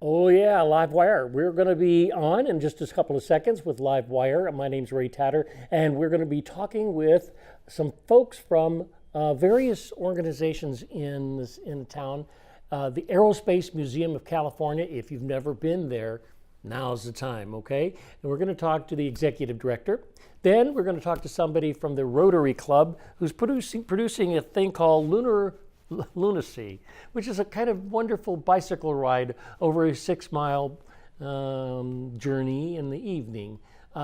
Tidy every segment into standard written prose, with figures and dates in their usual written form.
Oh yeah, LiveWire. We're going to be on in just a couple of seconds with LiveWire. My name's Ray Tatter, and we're going to be talking with some folks from various organizations in the town. The Aerospace Museum of California. If you've never been there, now's the time, okay? And we're going to talk to the executive director. Then we're going to talk to somebody from the Rotary Club who's producing a thing called Lunacy, which is a kind of wonderful bicycle ride over a 6-mile journey in the evening,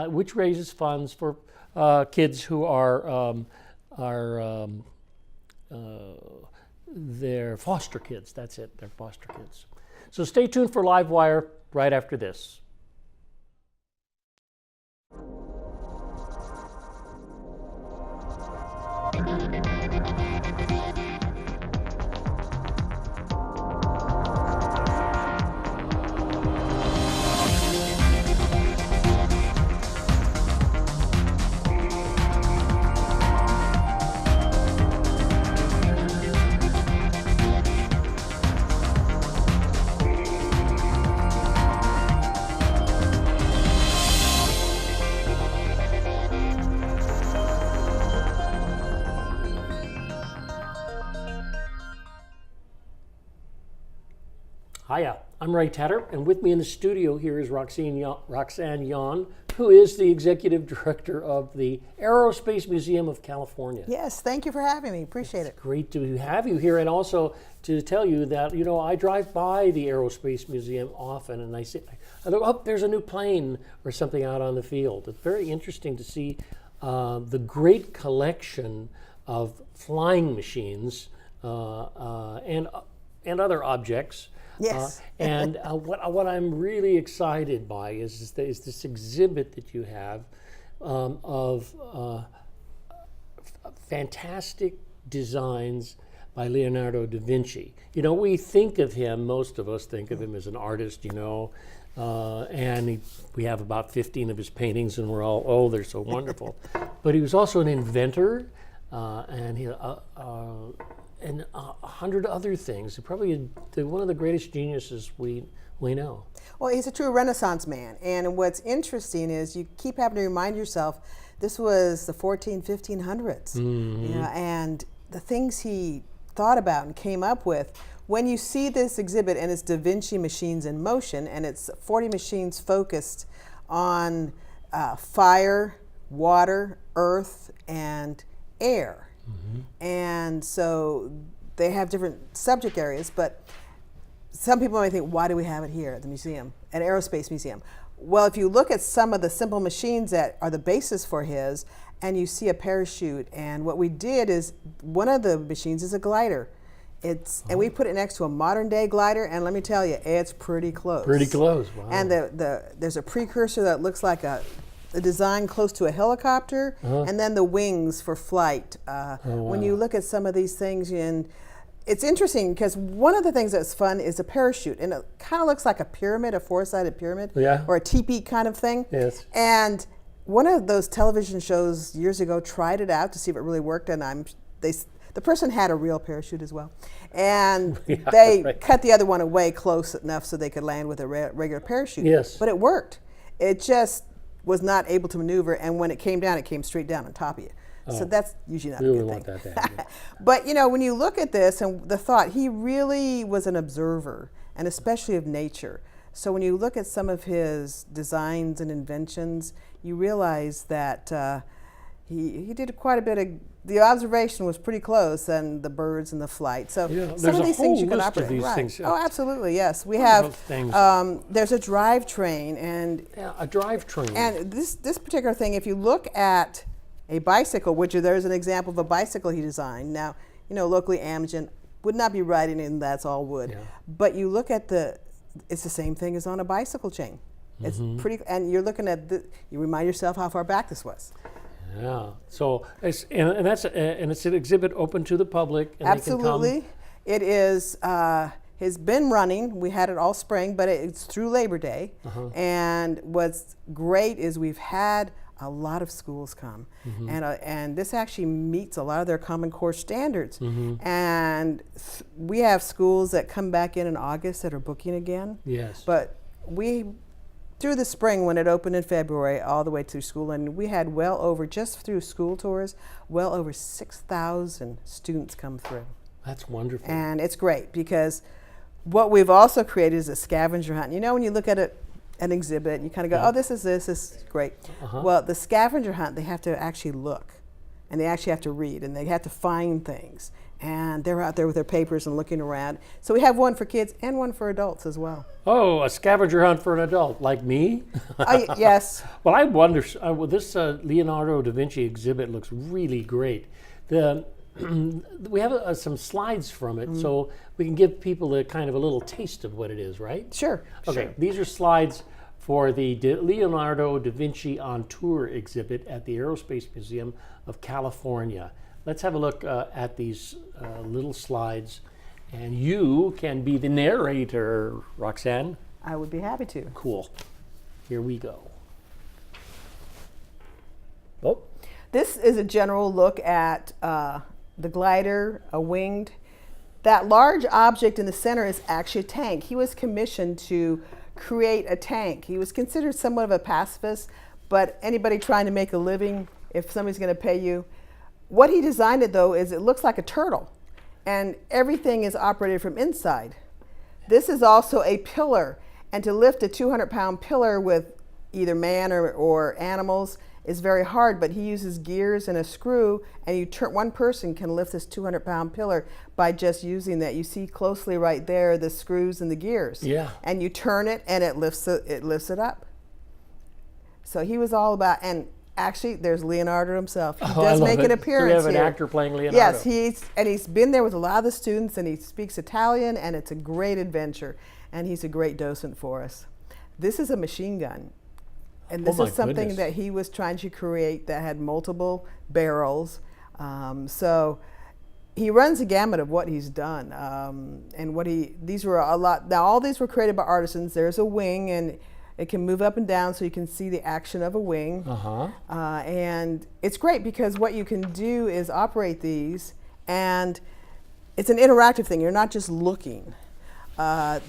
which raises funds for kids who are they're foster kids. That's it. They're foster kids. So stay tuned for LiveWire right after this. Hiya, I'm Ray Tatter, and with me in the studio here is Roxanne Yon, who is the executive director of the Aerospace Museum of California. Yes, thank you for having me. Appreciate it. Great to have you here, and also to tell you that, you know, I drive by the Aerospace Museum often, and I see, oh, there's a new plane or something out on the field. It's very interesting to see the great collection of flying machines and other objects. Yes. What I'm really excited by is this exhibit that you have of fantastic designs by Leonardo da Vinci. You know, we think of him, most of us think of him as an artist, you know, and we have about 15 of his paintings and we're all, oh, they're so wonderful. But he was also an inventor and 100 other things. Probably one of the greatest geniuses we know. Well, he's a true Renaissance man. And what's interesting is you keep having to remind yourself, this was the 1500s. Mm-hmm. You know, and the things he thought about and came up with. When you see this exhibit, and it's Da Vinci Machines in Motion, and it's 40 machines focused on fire, water, earth, and air. Mm-hmm. And so they have different subject areas, but some people might think, why do we have it here at the museum, at Aerospace Museum? Well, if you look at some of the simple machines that are the basis for his, and you see a parachute, and what we did is, one of the machines is a glider. And we put it next to a modern day glider, and let me tell you, it's pretty close. Pretty close, wow. And there's a precursor that looks like a design close to a helicopter, and then the wings for flight. Wow. When you look at some of these things, and it's interesting because one of the things that's fun is a parachute, and it kind of looks like a pyramid, a four-sided pyramid, or a teepee kind of thing. Yes. And one of those television shows years ago tried it out to see if it really worked, and the person had a real parachute as well, and they cut the other one away close enough so they could land with a regular parachute. Yes. But it worked. It just was not able to maneuver, and when it came down, it came straight down on top of you. So that's usually not a good want thing. That to happen. But you know, when you look at this and the thought, he really was an observer, and especially of nature. So when you look at some of his designs and inventions, you realize that he did quite a bit of, the observation was pretty close, and the birds and the flight. So some of these things you can operate. Right. Oh, absolutely, yes. We have, there's a drivetrain, and a drivetrain. And this particular thing, if you look at a bicycle, which there's an example of a bicycle he designed. Now, you know, locally Amgen would not be riding in that's all wood. Yeah. But you look at it's the same thing as on a bicycle chain. It's pretty, and you're looking at you remind yourself how far back this was. Yeah. So it's an exhibit open to the public. And absolutely, it is. Has been running. We had it all spring, but it's through Labor Day. And what's great is we've had a lot of schools come. And this actually meets a lot of their Common Core standards. And we have schools that come back in August that are booking again. Yes. But through the spring, when it opened in February, all the way through school, and we had well over, just through school tours, well over 6,000 students come through. That's wonderful. And it's great because what we've also created is a scavenger hunt. You know, when you look at an exhibit, you kind of go, oh, this is great. Well, the scavenger hunt, they have to actually look, and they actually have to read, and they have to find things. And they're out there with their papers and looking around. So we have one for kids and one for adults as well. Oh, a scavenger hunt for an adult like me? Yes. Well, I wonder, this Leonardo da Vinci exhibit looks really great. We have some slides from it, so we can give people a kind of a little taste of what it is, right? Sure. Okay, sure. These are slides for the Leonardo da Vinci on Tour exhibit at the Aerospace Museum of California. Let's have a look at these little slides, and you can be the narrator, Roxanne. I would be happy to. Cool. Here we go. Oh. This is a general look at the glider, a winged. That large object in the center is actually a tank. He was commissioned to create a tank. He was considered somewhat of a pacifist, but anybody trying to make a living, if somebody's going to pay you. What he designed it, though, is it looks like a turtle, and everything is operated from inside. This is also a pillar, and to lift a 200-pound pillar with either man or animals is very hard, but he uses gears and a screw, and one person can lift this 200-pound pillar by just using that. You see closely right there the screws and the gears. Yeah. And you turn it, and it lifts it up. So he was all about, and actually, there's Leonardo himself. He does make an appearance here. So we have an here. actor playing Leonardo. Yes, he's been there with a lot of the students, and he speaks Italian, and it's a great adventure. And he's a great docent for us. This is a machine gun. And this is something that he was trying to create that had multiple barrels. So he runs the gamut of what he's done. These were a lot. Now, all these were created by artisans. There's a wing, and it can move up and down so you can see the action of a wing. And it's great because what you can do is operate these, and it's an interactive thing. You're not just looking. Now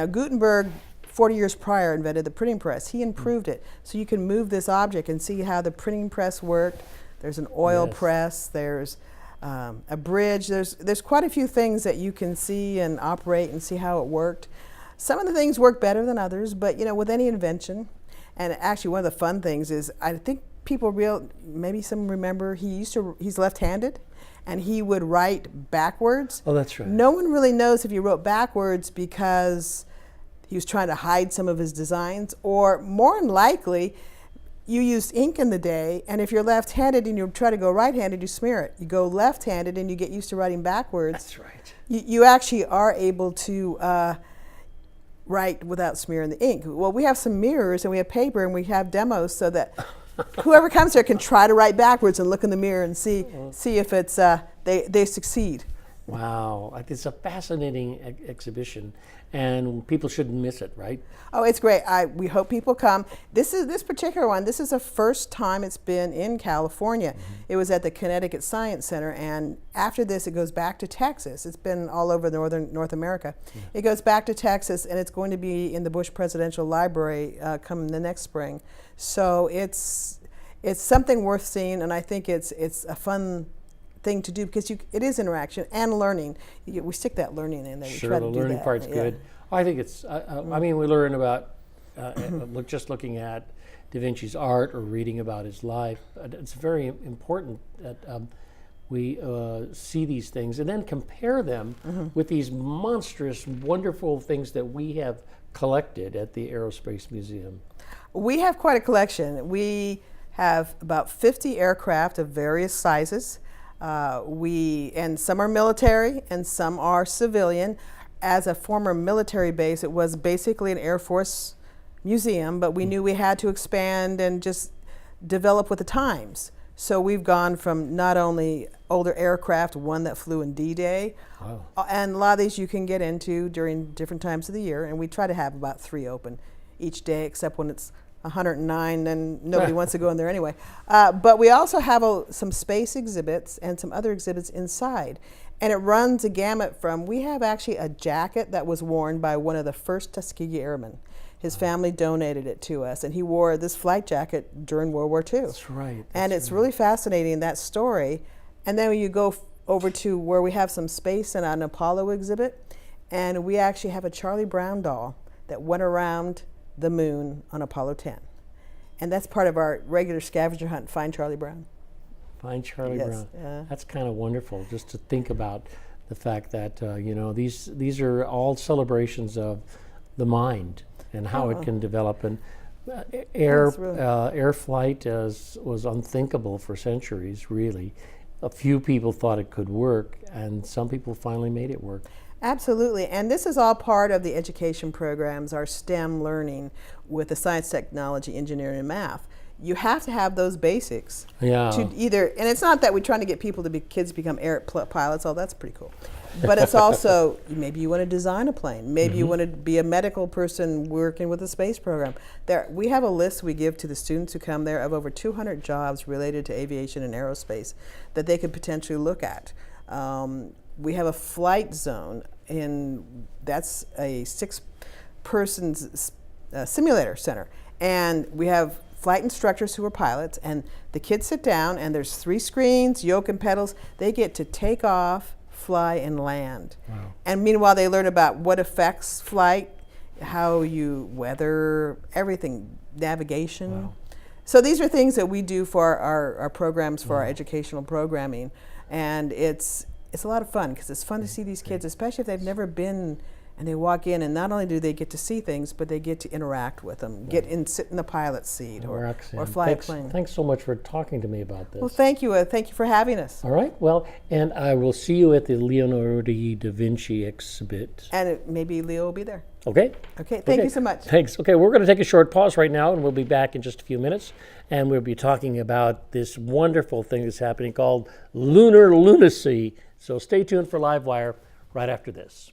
Gutenberg, 40 years prior, invented the printing press. He improved it. So you can move this object and see how the printing press worked. There's an oil press. There's a bridge. There's quite a few things that you can see and operate and see how it worked. Some of the things work better than others, but with any invention, and actually one of the fun things is I think maybe some remember he's left-handed, and he would write backwards. Oh, that's right. No one really knows if he wrote backwards because he was trying to hide some of his designs, or more than likely, you used ink in the day, and if you're left-handed and you try to go right-handed, you smear it. You go left-handed and you get used to writing backwards. That's right. You actually are able to write without smearing the ink. Well, we have some mirrors and we have paper and we have demos so that whoever comes there can try to write backwards and look in the mirror and see if it's they succeed. Wow, it's a fascinating exhibition, and people shouldn't miss it, right? Oh, it's great. We hope people come. This particular one, this is the first time it's been in California. It was at the Connecticut Science Center, and after this it goes back to Texas. It's been all over North America. It goes back to Texas, and it's going to be in the Bush Presidential Library come the next spring. So it's something worth seeing, and I think it's a fun thing to do because it is interaction and learning. We stick that learning in there. Sure, we try the to do learning that. part's good. I think it's. I mean, we learn about just looking at Da Vinci's art or reading about his life. It's very important that we see these things and then compare them with these monstrous, wonderful things that we have collected at the Aerospace Museum. We have quite a collection. We have about 50 aircraft of various sizes. And some are military and some are civilian. As a former military base, it was basically an Air Force museum, but we knew we had to expand and just develop with the times. So we've gone from not only older aircraft, one that flew in D-Day, and a lot of these you can get into during different times of the year, and we try to have about 3 open each day, except when it's 109, and nobody wants to go in there anyway. But we also have some space exhibits and some other exhibits inside. And it runs a gamut from, we have actually a jacket that was worn by one of the first Tuskegee Airmen. His family donated it to us, and he wore this flight jacket during World War II. That's right. And it's really fascinating, that story. And then when you go over to where we have some space and an Apollo exhibit, and we actually have a Charlie Brown doll that went around the moon on Apollo 10. And that's part of our regular scavenger hunt, Find Charlie Brown. Find Charlie Yes, Brown. That's kind of wonderful, just to think about the fact that, these are all celebrations of the mind and how it can develop. And air flight was unthinkable for centuries, really. A few people thought it could work, and some people finally made it work. Absolutely, and this is all part of the education programs, our STEM learning with the science, technology, engineering, and math. You have to have those basics to either, and it's not that we're trying to get kids to become air pilots, oh, that's pretty cool. But it's also, maybe you want to design a plane, maybe you want to be a medical person working with the space program. We have a list we give to the students who come there of over 200 jobs related to aviation and aerospace that they could potentially look at. We have a flight zone, and that's a 6-person simulator center. And we have flight instructors who are pilots, and the kids sit down, and there's 3 screens, yoke and pedals. They get to take off, fly, and land. Wow. And meanwhile, they learn about what affects flight, how you weather, everything, navigation. Wow. So these are things that we do for our programs, for our educational programming. And it's a lot of fun, because it's fun to see these kids, especially if they've never been, and they walk in, and not only do they get to see things, but they get to interact with them, sit in the pilot's seat or fly a plane. Thanks so much for talking to me about this. Well, thank you. Thank you for having us. All right. Well, and I will see you at the Leonardo da Vinci exhibit. And maybe Leo will be there. Okay. Okay. Thank you so much. Thanks. Okay, we're going to take a short pause right now, and we'll be back in just a few minutes. And we'll be talking about this wonderful thing that's happening called Lunar Lunacy. So stay tuned for LiveWire right after this.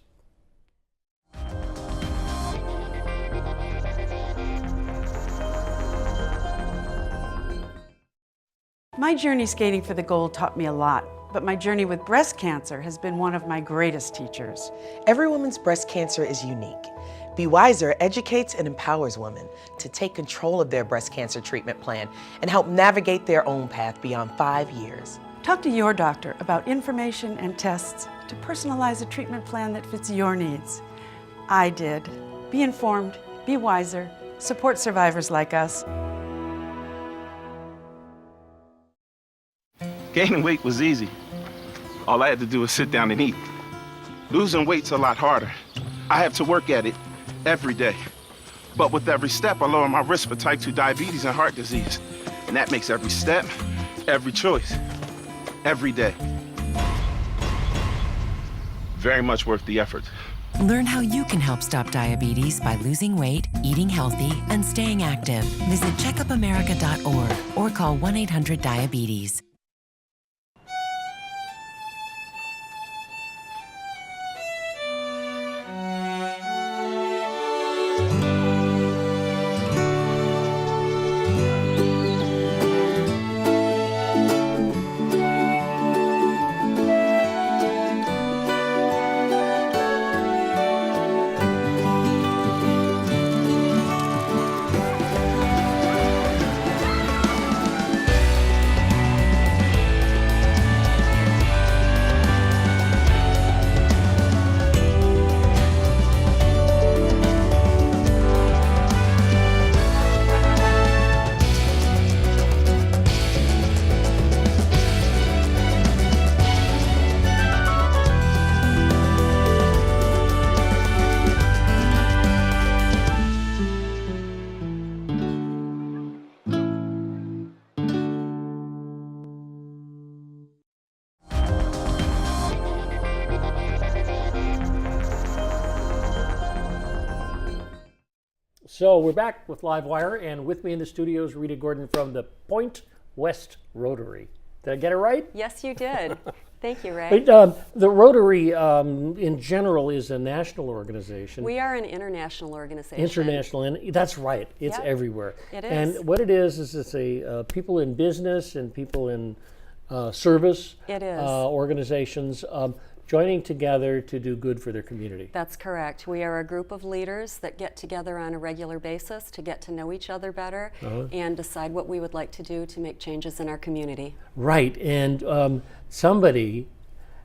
My journey skating for the gold taught me a lot, but my journey with breast cancer has been one of my greatest teachers. Every woman's breast cancer is unique. Be Wiser educates and empowers women to take control of their breast cancer treatment plan and help navigate their own path beyond 5 years. Talk to your doctor about information and tests to personalize a treatment plan that fits your needs. I did. Be informed, be wiser, support survivors like us. Gaining weight was easy. All I had to do was sit down and eat. Losing weight's a lot harder. I have to work at it every day. But with every step, I lower my risk for type 2 diabetes and heart disease. And that makes every step, every choice, every day very much worth the effort. Learn how you can help stop diabetes by losing weight, eating healthy, and staying active. Visit checkupamerica.org or call 1-800-DIABETES. So we're back with LiveWire, and with me in the studio is Rita Gordon from the Point West Rotary. Did I get it right? Yes, you did. Thank you, Ray. But, the Rotary in general is a national organization. We are an international organization. International, and that's right. It's Yep. everywhere. It is. And what it is it's a people in business and people in service It is. organizations joining together to do good for their community. That's correct. We are a group of leaders that get together on a regular basis to get to know each other better and decide what we would like to do to make changes in our community. Right, and somebody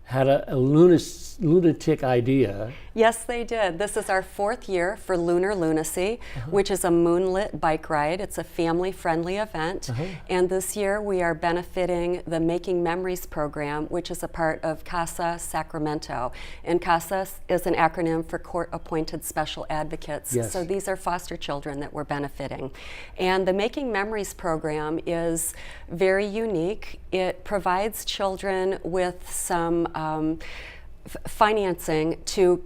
had a lunatic idea. Yes, they did. This is our 4th year for Lunar Lunacy, which is a moonlit bike ride. It's a family-friendly event. And this year we are benefiting the Making Memories program, which is a part of CASA Sacramento. And CASA is an acronym for Court-Appointed Special Advocates. Yes. So these are foster children that we're benefiting. And the Making Memories program is very unique. It provides children with some financing to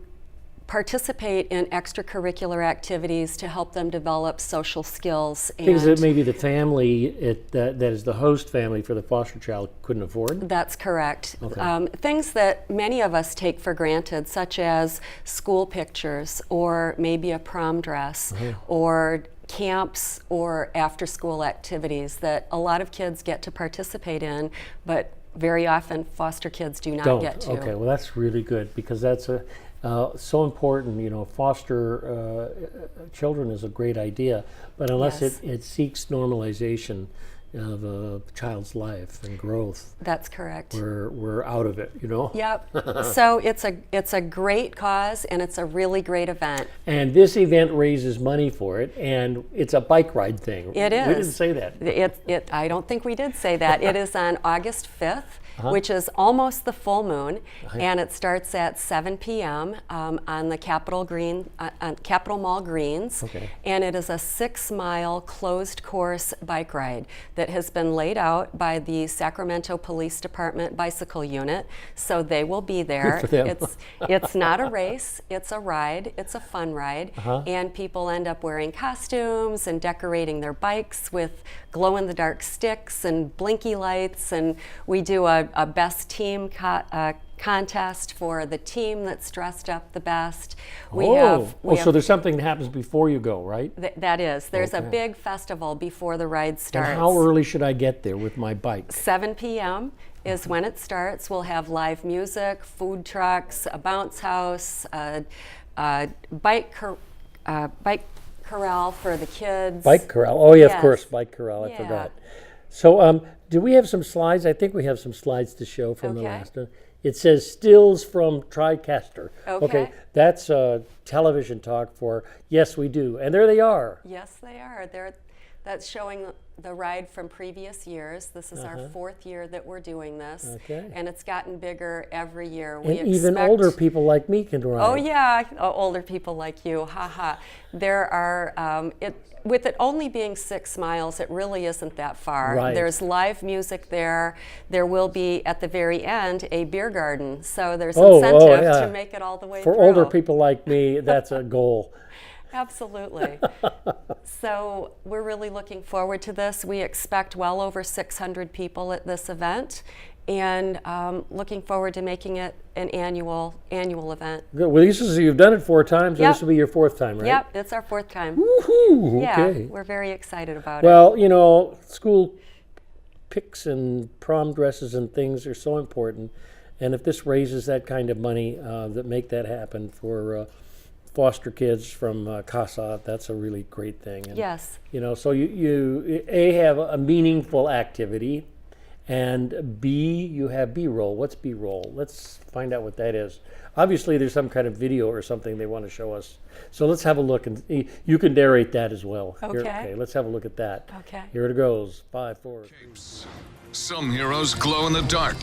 participate in extracurricular activities to help them develop social skills. Things that maybe the family, that is the host family for the foster child, couldn't afford? That's correct. Okay. Things that many of us take for granted, such as school pictures, or maybe a prom dress, or camps or after-school activities that a lot of kids get to participate in, but very often foster kids do not get to. Okay, well that's really good because that's so important. You know, foster children is a great idea, but unless Yes. it seeks normalization of a child's life and growth, That's correct. we're out of it. You know. Yep. So it's a great cause and it's a really great event. And this event raises money for it, and it's a bike ride thing. It is. We didn't say that. I don't think we did say that. It is on August 5th, which is almost the full moon, and it starts at 7 p.m. On the Capitol Mall Greens. Okay. And it is a 6-mile closed course bike ride that has been laid out by the Sacramento Police Department Bicycle Unit, so they will be there. Good for them. It's not a race, it's a ride, it's a fun ride, and people end up wearing costumes and decorating their bikes with glow-in-the-dark sticks and blinky lights, and we do a best team contest for the team that's dressed up the best. So there's something that happens before you go, right? That is. There's a Okay. big festival before the ride starts. And how early should I get there with my bike? 7 p.m. is when it starts. We'll have live music, food trucks, a bounce house, a bike corral for the kids. Bike corral. Oh yeah, of Yes. course, bike corral. I Yeah. forgot. So, do we have some slides? I think we have some slides to show from the Okay. last one. It says stills from TriCaster. Okay. That's television talk for yes, we do, and there they are. Yes, they are. That's showing the ride from previous years. This is our 4th year that we're doing this. Okay. And it's gotten bigger every year. And even older people like me can ride. Oh yeah, older people like you, haha. There are, with it only being 6 miles, it really isn't that far. Right. There's live music there. There will be, at the very end, a beer garden. So there's Oh, incentive yeah. to make it all the way For through. older people like me, that's a goal. Absolutely. So we're really looking forward to this. We expect well over 600 people at this event, and looking forward to making it an annual event. Good. Well, you've done it 4 times. Yep. This will be your 4th time, right? Yep, it's our 4th time. Woohoo! Yeah, Okay. we're very excited about it. Well, you know, school pics and prom dresses and things are so important, and if this raises that kind of money that make that happen for foster kids from CASA, that's a really great thing. And, Yes. you know, so you have a meaningful activity, and B, you have B-roll. What's B-roll? Let's find out what that is. Obviously, there's some kind of video or something they want to show us. So let's have a look, and you can narrate that as well. Here, Okay. let's have a look at that. Okay. Here it goes. 5, 4. Some heroes glow in the dark.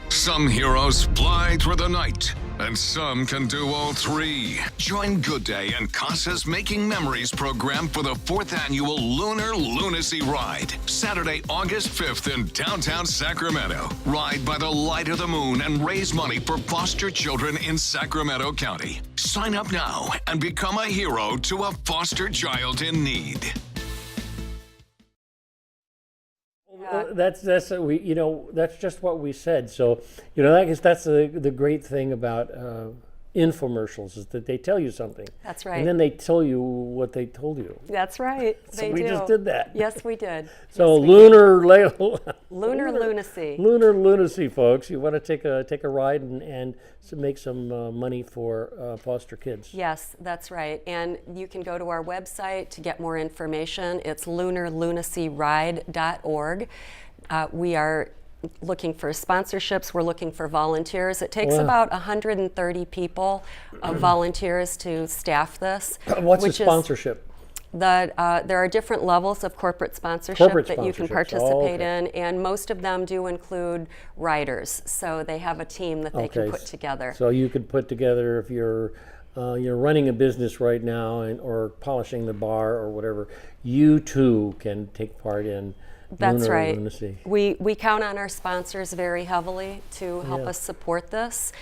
Some heroes fly through the night. And some can do all 3. Join Good Day and CASA's Making Memories program for the 4th annual Lunar Lunacy Ride. Saturday, August 5th in downtown Sacramento. Ride by the light of the moon and raise money for foster children in Sacramento County. Sign up now and become a hero to a foster child in need. that's that's just what we said. So I guess that's the great thing about infomercials is that they tell you something. That's right. And then they tell you what they told you. That's right. So we just did that. Yes, we did. So Yes, we Lunar Lunacy. Lunar Lunacy, folks. You want to take a ride and make some money for foster kids. Yes, that's right. And you can go to our website to get more information. It's lunarlunacyride.org. We are looking for sponsorships. We're looking for volunteers. It takes about 130 people, volunteers, to staff this. What's a sponsorship? There are different levels of corporate sponsorship that you can participate in, and most of them do include riders. So they have a team that they can put together. So you could put together, if you're running a business right now or polishing the bar or whatever, you too can take part in. That's Lunar right. Lunacy. We count on our sponsors very heavily to help us support this.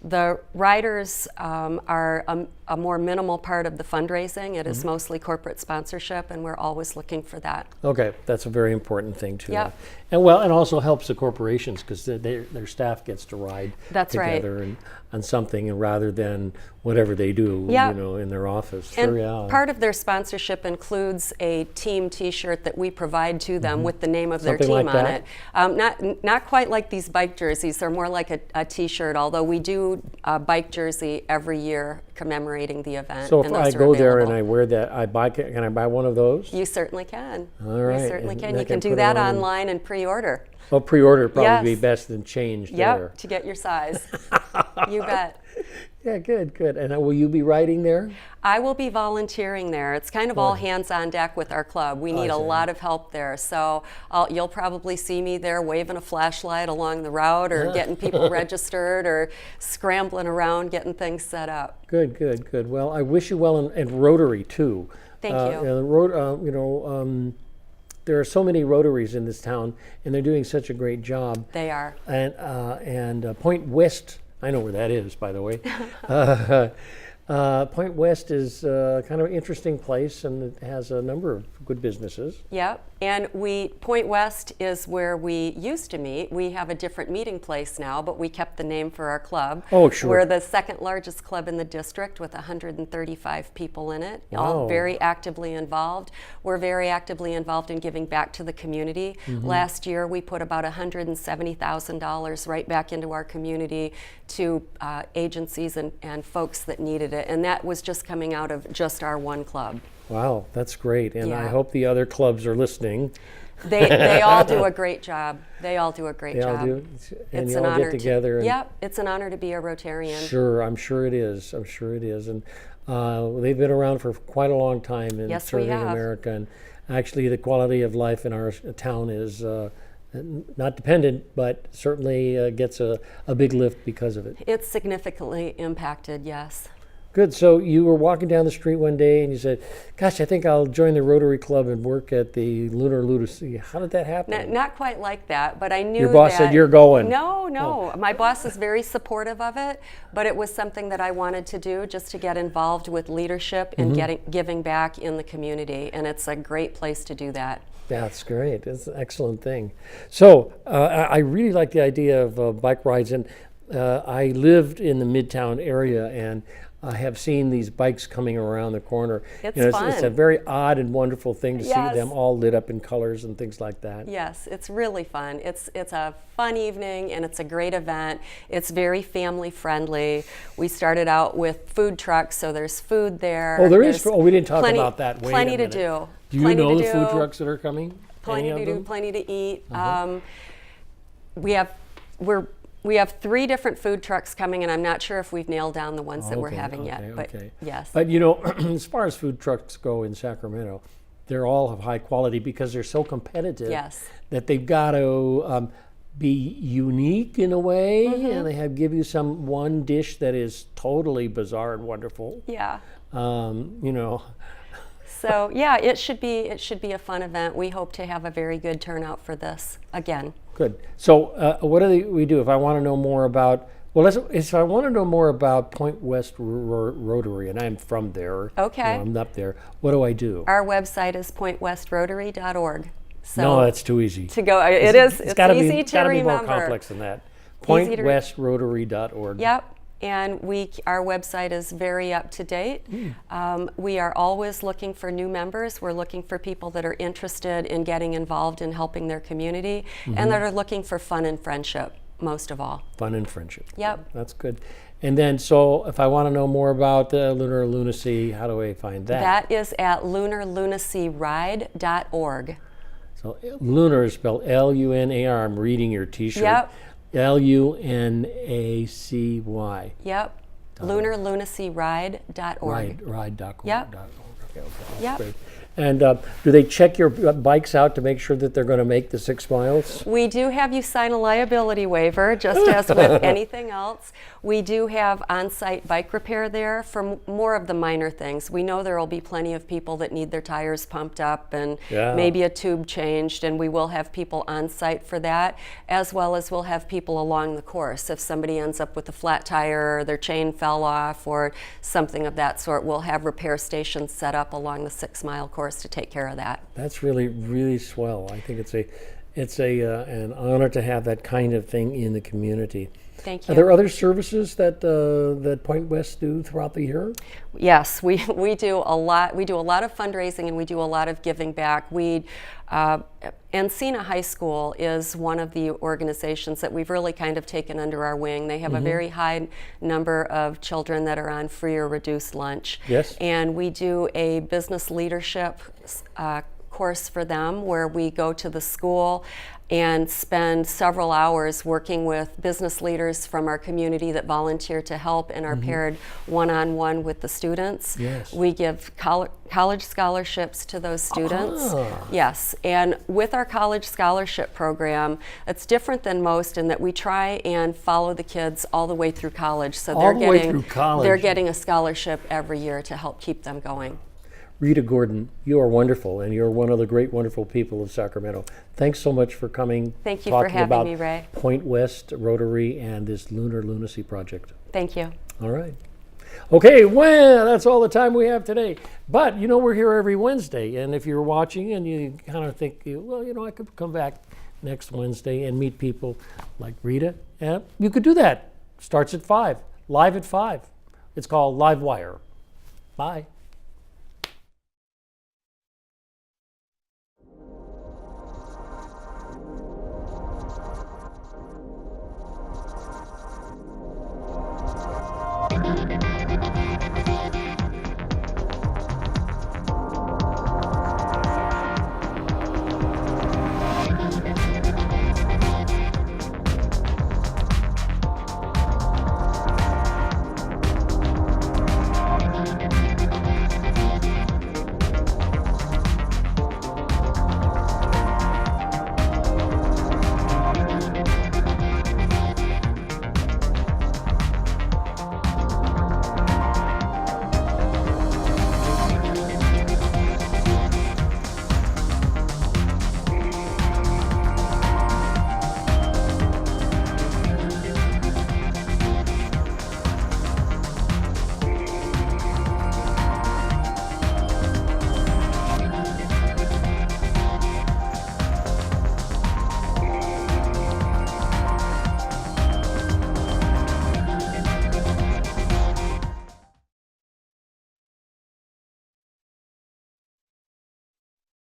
The riders are a more minimal part of the fundraising. It is mostly corporate sponsorship, and we're always looking for that. Okay, that's a very important thing too. Yep. And also helps the corporations because their staff gets to ride together on something, and rather than whatever they do, in their office. And part of their sponsorship includes a team T-shirt that we provide to them with the name of their team on it. Not quite like these bike jerseys. They're more like a T-shirt. Although we do a bike jersey every year commemorating the event. So if I go there and I wear that, can I buy one of those? You certainly can. All right. You certainly can. I You can do put it that on online and pre-order. Well, pre-order probably be best than change there. Yep, to get your size. You bet. Yeah, good. And will you be riding there? I will be volunteering there. It's kind of all hands on deck with our club. We need a lot of help there. So you'll probably see me there waving a flashlight along the route, or getting people registered, or scrambling around getting things set up. Good. Well, I wish you well in Rotary too. Thank you. There are so many Rotaries in this town, and they're doing such a great job. They are. And Point West, I know where that is, by the way. Point West is kind of an interesting place, and it has a number of good businesses. Yep. And Point West is where we used to meet. We have a different meeting place now, but we kept the name for our club. Oh, sure. We're the second largest club in the district with 135 people in it, all very actively involved. We're very actively involved in giving back to the community. Last year, we put about $170,000 right back into our community to agencies and folks that needed it. And that was just coming out of just our one club. Wow, that's great. And I hope the other clubs are listening. They all do a great job. They all do a great They job. all do? And It's you an all honor get together. Yep, it's an honor to be a Rotarian. Sure, I'm sure it is. And they've been around for quite a long time in serving America. And actually, the quality of life in our town is not dependent, but certainly gets a big lift because of it. It's significantly impacted, yes. Good. So you were walking down the street one day and you said, gosh, I think I'll join the Rotary Club and work at the Lunar Lunacy. How did that happen? Not quite like that, but I knew your boss said you're going. No. My boss is very supportive of it, but it was something that I wanted to do, just to get involved with leadership and giving back in the community, and it's a great place to do that. That's great. It's an excellent thing. So I really like the idea of bike rides, and I lived in the Midtown area, and I have seen these bikes coming around the corner. It's fun. It's a very odd and wonderful thing to see them all lit up in colors and things like that. Yes, it's really fun. It's a fun evening, and it's a great event. It's very family friendly. We started out with food trucks, so there's food there. Oh, there is. Oh, we didn't talk about that. Wait plenty a minute. to do. Do you know the food trucks that are coming? Plenty to do, plenty to eat. We have 3 different food trucks coming, and I'm not sure if we've nailed down the ones that we're having yet. But yes. But as far as food trucks go in Sacramento, they're all of high quality because they're so competitive that they've got to be unique in a way, and they give you one dish that is totally bizarre and wonderful. Yeah. So it should be a fun event. We hope to have a very good turnout for this again. Good. So what do we do if I want to know more about? If I want to know more about Point West Rotary, and I'm from there. Okay. I'm up there. What do I do? Our website is pointwestrotary.org. So No, that's too easy. to go, it's gotta easy to gotta be more remember. complex than that. Easy to- PointWestRotary.org. Yep. And our website is very up to date. We are always looking for new members. We're looking for people that are interested in getting involved in helping their community and that are looking for fun and friendship, most of all. Fun and friendship. Yep. That's good. And then, so if I want to know more about Lunar Lunacy, how do I find that? That is at lunarlunacyride.org. So Lunar is spelled Lunar. I'm reading your T-shirt. Yep. Lunacy. Yep. Lunarlunacyride.org. Ride.org. Yep. Okay, that's Yep. great. And do they check your bikes out to make sure that they're going to make the 6 miles? We do have you sign a liability waiver, just as with anything else. We do have on-site bike repair there for more of the minor things. We know there will be plenty of people that need their tires pumped up and maybe a tube changed, and we will have people on-site for that, as well as we'll have people along the course. If somebody ends up with a flat tire or their chain fell off or something of that sort, we'll have repair stations set up along the 6-mile course to take care of that. That's really, really swell. I think it's an honor to have that kind of thing in the community. Thank you. Are there other services that that Point West do throughout the year? Yes, we do a lot. We do a lot of fundraising and we do a lot of giving back. Encina High School is one of the organizations that we've really kind of taken under our wing. They have a very high number of children that are on free or reduced lunch. Yes. And we do a business leadership course for them where we go to the school and spend several hours working with business leaders from our community that volunteer to help and are paired one-on-one with the students. Yes. We give college scholarships to those students. Yes, and with our college scholarship program, it's different than most in that we try and follow the kids all the way through college. So All the way through college. They're getting a scholarship every year to help keep them going. Rita Gordon, you are wonderful, and you're one of the great, wonderful people of Sacramento. Thanks so much for coming. Thank you for talking having about me, Ray. Point West Rotary and this Lunar Lunacy project. Thank you. All right. Okay, well, that's all the time we have today. But, you know, we're here every Wednesday, and if you're watching and you kind of think, well, you know, I could come back next Wednesday and meet people like Rita, you could do that. Starts at 5, live at 5. It's called LiveWire. Bye.